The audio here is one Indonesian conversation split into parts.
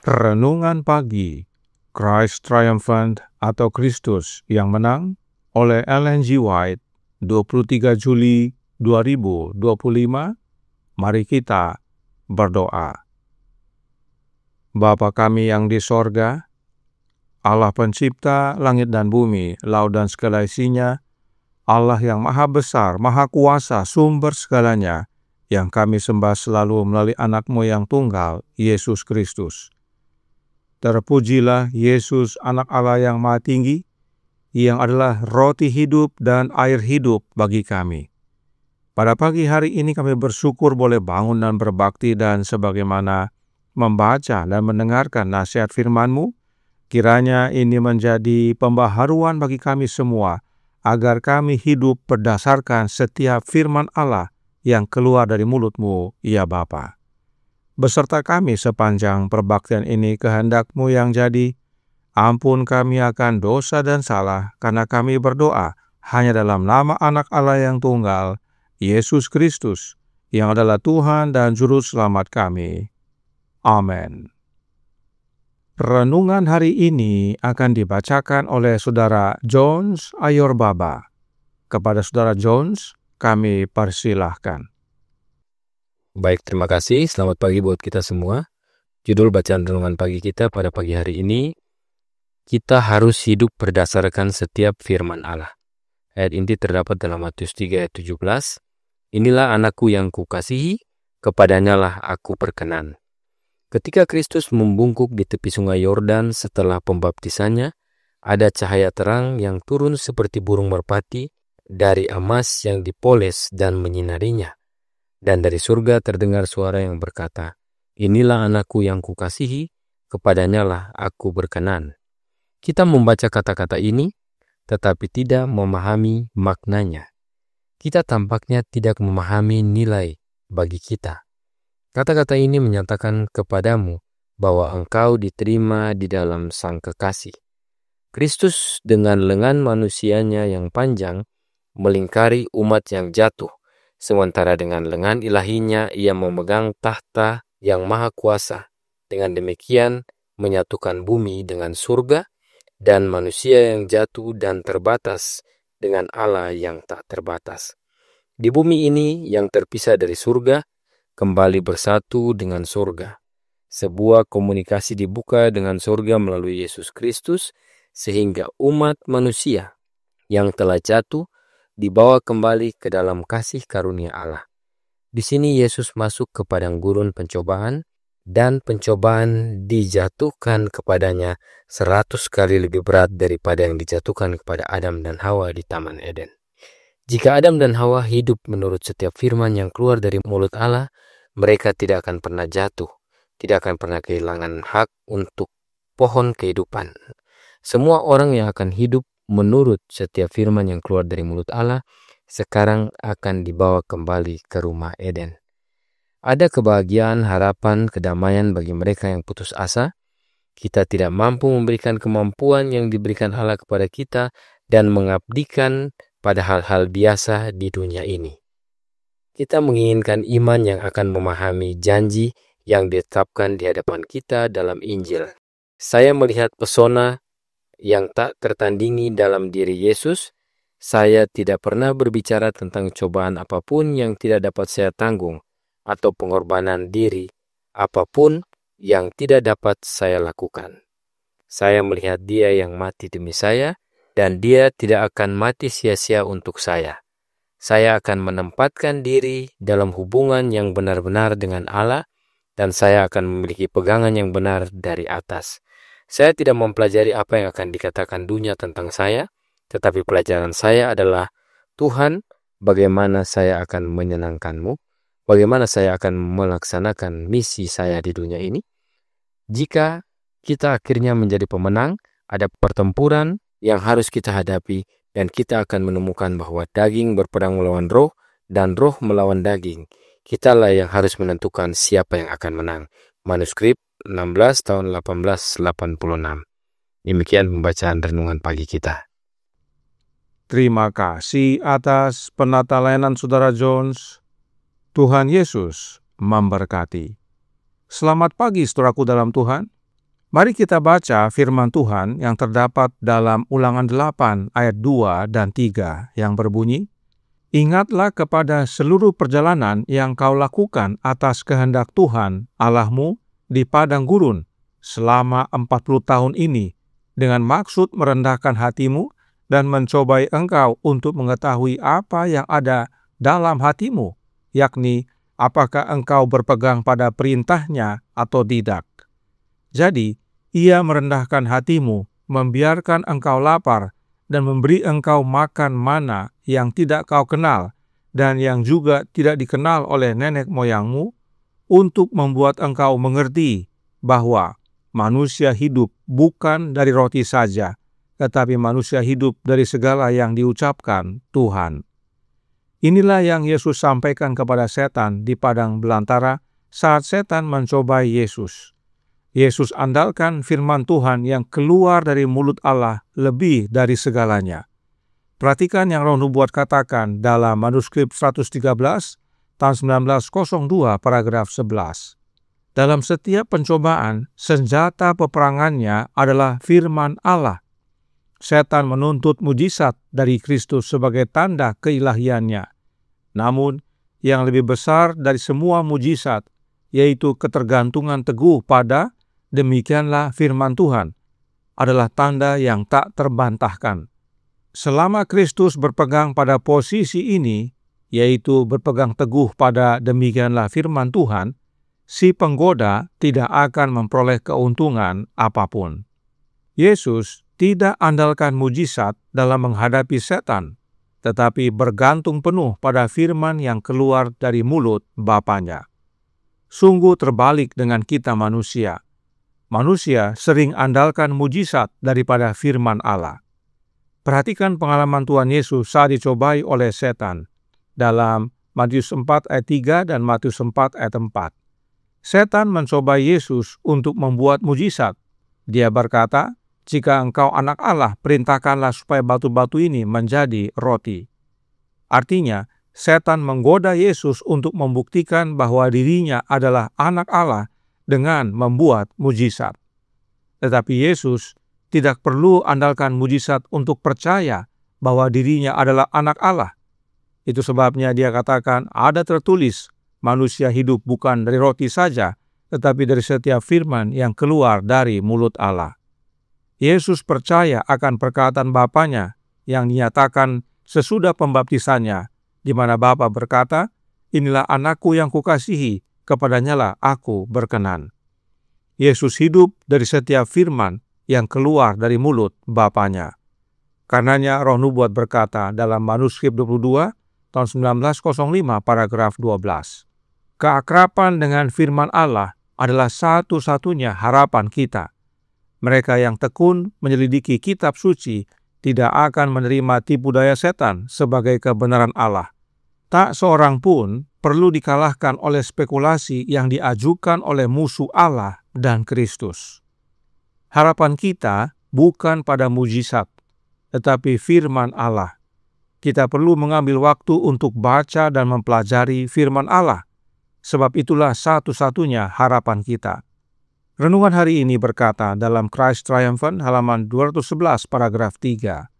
Renungan Pagi, Christ Triumphant atau Kristus yang Menang oleh Ellen G. White, 23 Juli 2025. Mari kita berdoa. Bapa kami yang di sorga, Allah pencipta langit dan bumi, laut dan segala isinya, Allah yang maha besar, maha kuasa, sumber segalanya, yang kami sembah selalu melalui anak-Mu yang tunggal, Yesus Kristus. Terpujilah Yesus, anak Allah yang maha tinggi, yang adalah roti hidup dan air hidup bagi kami. Pada pagi hari ini kami bersyukur boleh bangun dan berbakti, dan sebagaimana membaca dan mendengarkan nasihat firman-Mu, kiranya ini menjadi pembaharuan bagi kami semua, agar kami hidup berdasarkan setiap firman Allah yang keluar dari mulut-Mu, ya Bapa. Beserta kami sepanjang perbaktian ini, kehendak-Mu yang jadi. Ampun kami akan dosa dan salah, karena kami berdoa hanya dalam nama anak Allah yang tunggal, Yesus Kristus, yang adalah Tuhan dan Juru Selamat kami. Amin. Renungan hari ini akan dibacakan oleh Saudara Jones Ayorbaba. Kepada Saudara Jones, kami persilahkan. Baik, terima kasih. Selamat pagi buat kita semua. Judul bacaan renungan pagi kita pada pagi hari ini, kita harus hidup berdasarkan setiap firman Allah. Ayat ini terdapat dalam Matius 3 ayat 17. Inilah anakku yang kukasihi, kepadanya lah aku berkenan. Ketika Kristus membungkuk di tepi sungai Yordan setelah pembaptisannya, ada cahaya terang yang turun seperti burung merpati dari emas yang dipoles dan menyinarinya. Dan dari surga terdengar suara yang berkata, inilah anakku yang kukasihi, kepadanya lah aku berkenan. Kita membaca kata-kata ini, tetapi tidak memahami maknanya. Kita tampaknya tidak memahami nilai bagi kita. Kata-kata ini menyatakan kepadamu bahwa engkau diterima di dalam Sang Kekasih. Kristus dengan lengan manusianya yang panjang melingkari umat yang jatuh, sementara dengan lengan ilahinya ia memegang tahta yang maha kuasa. Dengan demikian menyatukan bumi dengan surga dan manusia yang jatuh dan terbatas dengan Allah yang tak terbatas. Di bumi ini yang terpisah dari surga kembali bersatu dengan surga. Sebuah komunikasi dibuka dengan surga melalui Yesus Kristus, sehingga umat manusia yang telah jatuh dibawa kembali ke dalam kasih karunia Allah. Di sini Yesus masuk ke padang gurun pencobaan, dan pencobaan dijatuhkan kepadanya 100 kali lebih berat daripada yang dijatuhkan kepada Adam dan Hawa di Taman Eden. Jika Adam dan Hawa hidup menurut setiap firman yang keluar dari mulut Allah, mereka tidak akan pernah jatuh, tidak akan pernah kehilangan hak untuk pohon kehidupan. Semua orang yang akan hidup menurut setiap firman yang keluar dari mulut Allah, sekarang akan dibawa kembali ke rumah Eden. Ada kebahagiaan, harapan, kedamaian bagi mereka yang putus asa. Kita tidak mampu memberikan kemampuan yang diberikan Allah kepada kita dan mengabdikan pada hal-hal biasa di dunia ini. Kita menginginkan iman yang akan memahami janji yang ditetapkan di hadapan kita dalam Injil. Saya melihat pesona yang tak tertandingi dalam diri Yesus. Saya tidak pernah berbicara tentang cobaan apapun yang tidak dapat saya tanggung, atau pengorbanan diri apapun yang tidak dapat saya lakukan. Saya melihat Dia yang mati demi saya, dan Dia tidak akan mati sia-sia untuk saya. Saya akan menempatkan diri dalam hubungan yang benar-benar dengan Allah, dan saya akan memiliki pegangan yang benar dari atas. Saya tidak mempelajari apa yang akan dikatakan dunia tentang saya, tetapi pelajaran saya adalah, Tuhan, bagaimana saya akan menyenangkan-Mu? Bagaimana saya akan melaksanakan misi saya di dunia ini? Jika kita akhirnya menjadi pemenang, ada pertempuran yang harus kita hadapi, dan kita akan menemukan bahwa daging berperang melawan roh, dan roh melawan daging. Kitalah yang harus menentukan siapa yang akan menang. Manuskrip 16 tahun 1886. Demikian pembacaan renungan pagi kita. Terima kasih atas penata layanan Saudara Jones. Tuhan Yesus memberkati. Selamat pagi saudaraku dalam Tuhan. Mari kita baca firman Tuhan yang terdapat dalam Ulangan 8 ayat 2 dan 3 yang berbunyi, Ingatlah kepada seluruh perjalanan yang kau lakukan atas kehendak Tuhan Allahmu di padang gurun selama 40 tahun ini, dengan maksud merendahkan hatimu dan mencobai engkau untuk mengetahui apa yang ada dalam hatimu, yakni apakah engkau berpegang pada perintahnya atau tidak. Jadi, Ia merendahkan hatimu, membiarkan engkau lapar, dan memberi engkau makan mana yang tidak kau kenal, dan yang juga tidak dikenal oleh nenek moyangmu, untuk membuat engkau mengerti bahwa manusia hidup bukan dari roti saja, tetapi manusia hidup dari segala yang diucapkan Tuhan. Inilah yang Yesus sampaikan kepada setan di padang belantara saat setan mencobai Yesus. Yesus andalkan firman Tuhan yang keluar dari mulut Allah lebih dari segalanya. Perhatikan yang Roh Nubuat katakan dalam manuskrip 113 tahun 1902 paragraf 11. Dalam setiap pencobaan, senjata peperangannya adalah firman Allah. Setan menuntut mujizat dari Kristus sebagai tanda keilahiannya. Namun, yang lebih besar dari semua mujizat, yaitu ketergantungan teguh pada demikianlah firman Tuhan, adalah tanda yang tak terbantahkan. Selama Kristus berpegang pada posisi ini, yaitu berpegang teguh pada demikianlah firman Tuhan, si penggoda tidak akan memperoleh keuntungan apapun. Yesus tidak andalkan mujizat dalam menghadapi setan, tetapi bergantung penuh pada firman yang keluar dari mulut Bapanya. Sungguh terbalik dengan kita manusia. Manusia sering andalkan mujizat daripada firman Allah. Perhatikan pengalaman Tuhan Yesus saat dicobai oleh setan dalam Matius 4 ayat 3 dan Matius 4 ayat 4. Setan mencobai Yesus untuk membuat mujizat. Dia berkata, "Jika engkau anak Allah, perintahkanlah supaya batu-batu ini menjadi roti." Artinya, setan menggoda Yesus untuk membuktikan bahwa dirinya adalah anak Allah dengan membuat mujizat. Tetapi Yesus tidak perlu andalkan mujizat untuk percaya bahwa dirinya adalah anak Allah. Itu sebabnya dia katakan, ada tertulis, manusia hidup bukan dari roti saja, tetapi dari setiap firman yang keluar dari mulut Allah. Yesus percaya akan perkataan Bapanya yang dinyatakan sesudah pembaptisannya, di mana Bapa berkata, "Inilah anakku yang kukasihi, kepadanyalah aku berkenan." Yesus hidup dari setiap firman yang keluar dari mulut Bapanya. Karenanya Roh Nubuat berkata dalam manuskrip 22 tahun 1905 paragraf 12. Keakraban dengan firman Allah adalah satu-satunya harapan kita. Mereka yang tekun menyelidiki kitab suci tidak akan menerima tipu daya setan sebagai kebenaran Allah. Tak seorang pun perlu dikalahkan oleh spekulasi yang diajukan oleh musuh Allah dan Kristus. Harapan kita bukan pada mujizat, tetapi firman Allah. kita perlu mengambil waktu untuk baca dan mempelajari firman Allah, sebab itulah satu-satunya harapan kita. Renungan hari ini berkata dalam Christ Triumphant halaman 211 paragraf 3,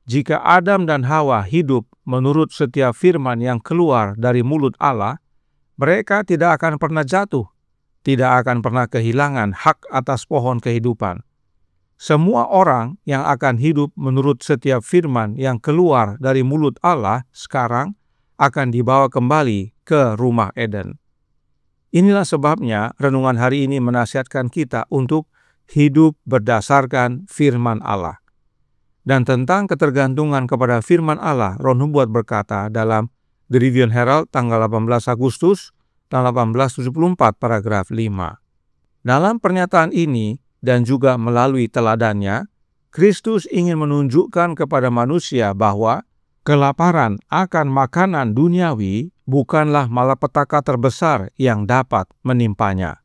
jika Adam dan Hawa hidup menurut setiap firman yang keluar dari mulut Allah, mereka tidak akan pernah jatuh, tidak akan pernah kehilangan hak atas pohon kehidupan. Semua orang yang akan hidup menurut setiap firman yang keluar dari mulut Allah sekarang akan dibawa kembali ke rumah Eden. Inilah sebabnya renungan hari ini menasihatkan kita untuk hidup berdasarkan firman Allah. Dan tentang ketergantungan kepada firman Allah, Roh Nubuat berkata dalam The Review and Herald tanggal 18 Agustus tahun 1874 paragraf 5. Dalam pernyataan ini dan juga melalui teladannya, Kristus ingin menunjukkan kepada manusia bahwa kelaparan akan makanan duniawi bukanlah malapetaka terbesar yang dapat menimpanya.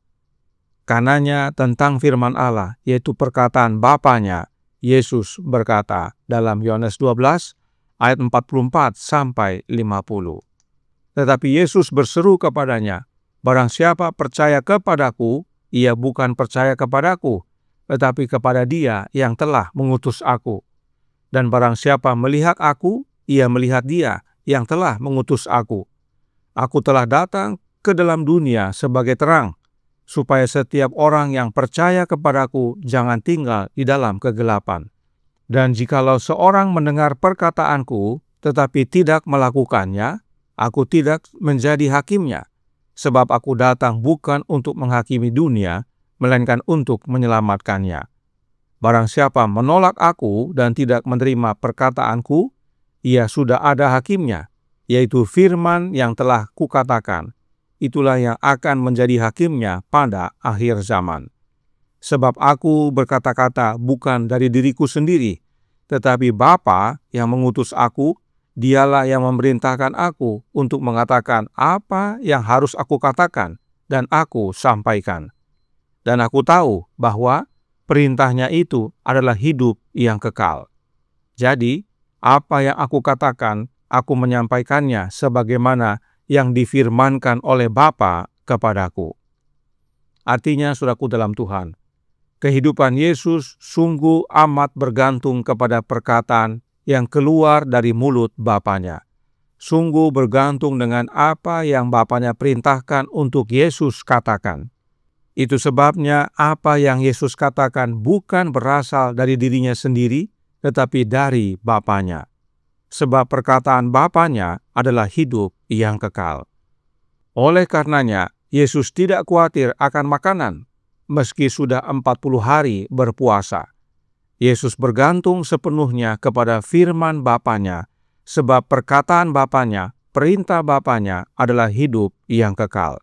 Karenanya tentang firman Allah, yaitu perkataan Bapanya, Yesus berkata dalam Yohanes 12 ayat 44 sampai 50. Tetapi Yesus berseru kepadanya, barang siapa percaya kepadaku, ia bukan percaya kepadaku, tetapi kepada Dia yang telah mengutus aku. Dan barang siapa melihat aku, ia melihat Dia yang telah mengutus aku. Aku telah datang ke dalam dunia sebagai terang, supaya setiap orang yang percaya kepadaku jangan tinggal di dalam kegelapan. Dan jikalau seorang mendengar perkataanku, tetapi tidak melakukannya, aku tidak menjadi hakimnya. Sebab aku datang bukan untuk menghakimi dunia, melainkan untuk menyelamatkannya. Barang siapa menolak aku dan tidak menerima perkataanku, ia sudah ada hakimnya, yaitu firman yang telah kukatakan. Itulah yang akan menjadi hakimnya pada akhir zaman. Sebab aku berkata-kata bukan dari diriku sendiri, tetapi Bapa yang mengutus aku, Dialah yang memerintahkan aku untuk mengatakan apa yang harus aku katakan dan aku sampaikan. Dan aku tahu bahwa perintahnya itu adalah hidup yang kekal. Jadi, apa yang aku katakan, aku menyampaikannya sebagaimana yang difirmankan oleh Bapa kepadaku. Artinya, saudaraku dalam Tuhan, kehidupan Yesus sungguh amat bergantung kepada perkataan yang keluar dari mulut Bapanya. Sungguh bergantung dengan apa yang Bapanya perintahkan untuk Yesus katakan. Itu sebabnya apa yang Yesus katakan bukan berasal dari dirinya sendiri, tetapi dari Bapanya. Sebab perkataan Bapanya adalah hidup yang kekal. Oleh karenanya, Yesus tidak khawatir akan makanan, meski sudah 40 hari berpuasa. Yesus bergantung sepenuhnya kepada firman Bapanya, sebab perkataan Bapanya, perintah Bapanya adalah hidup yang kekal.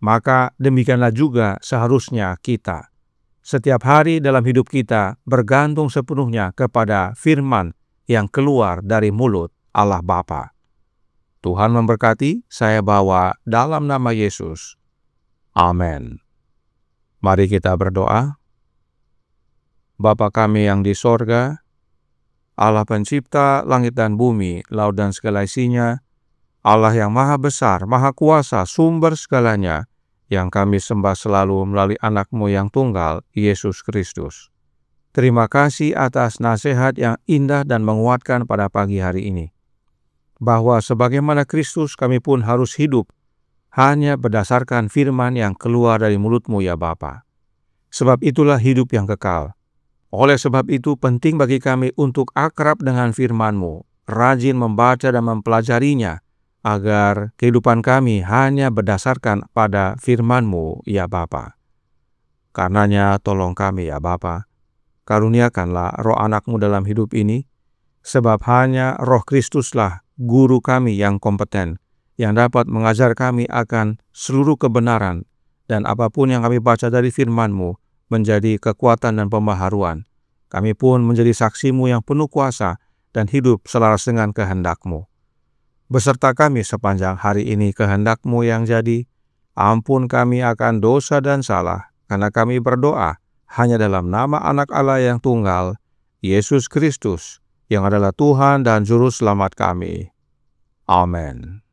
Maka demikianlah juga seharusnya kita. Setiap hari dalam hidup kita bergantung sepenuhnya kepada firman yang keluar dari mulut Allah Bapa. Tuhan memberkati, saya bawa dalam nama Yesus. Amin. Mari kita berdoa. Bapa kami yang di sorga, Allah pencipta langit dan bumi, laut dan segala isinya, Allah yang maha besar, maha kuasa, sumber segalanya, yang kami sembah selalu melalui anak-Mu yang tunggal, Yesus Kristus. Terima kasih atas nasihat yang indah dan menguatkan pada pagi hari ini. Bahwa sebagaimana Kristus kami pun harus hidup hanya berdasarkan firman yang keluar dari mulut-Mu ya Bapa. Sebab itulah hidup yang kekal. Oleh sebab itu penting bagi kami untuk akrab dengan firman-Mu, rajin membaca dan mempelajarinya, agar kehidupan kami hanya berdasarkan pada firman-Mu ya Bapa. Karenanya tolong kami ya Bapa, karuniakanlah roh anak-Mu dalam hidup ini, sebab hanya roh Kristuslah guru kami yang kompeten, yang dapat mengajar kami akan seluruh kebenaran, dan apapun yang kami baca dari firman-Mu, menjadi kekuatan dan pembaharuan. Kami pun menjadi saksi-Mu yang penuh kuasa dan hidup selaras dengan kehendak-Mu. Beserta kami sepanjang hari ini kehendak-Mu yang jadi, ampun kami akan dosa dan salah, karena kami berdoa hanya dalam nama Anak Allah yang tunggal, Yesus Kristus, yang adalah Tuhan dan Juru Selamat kami. Amin.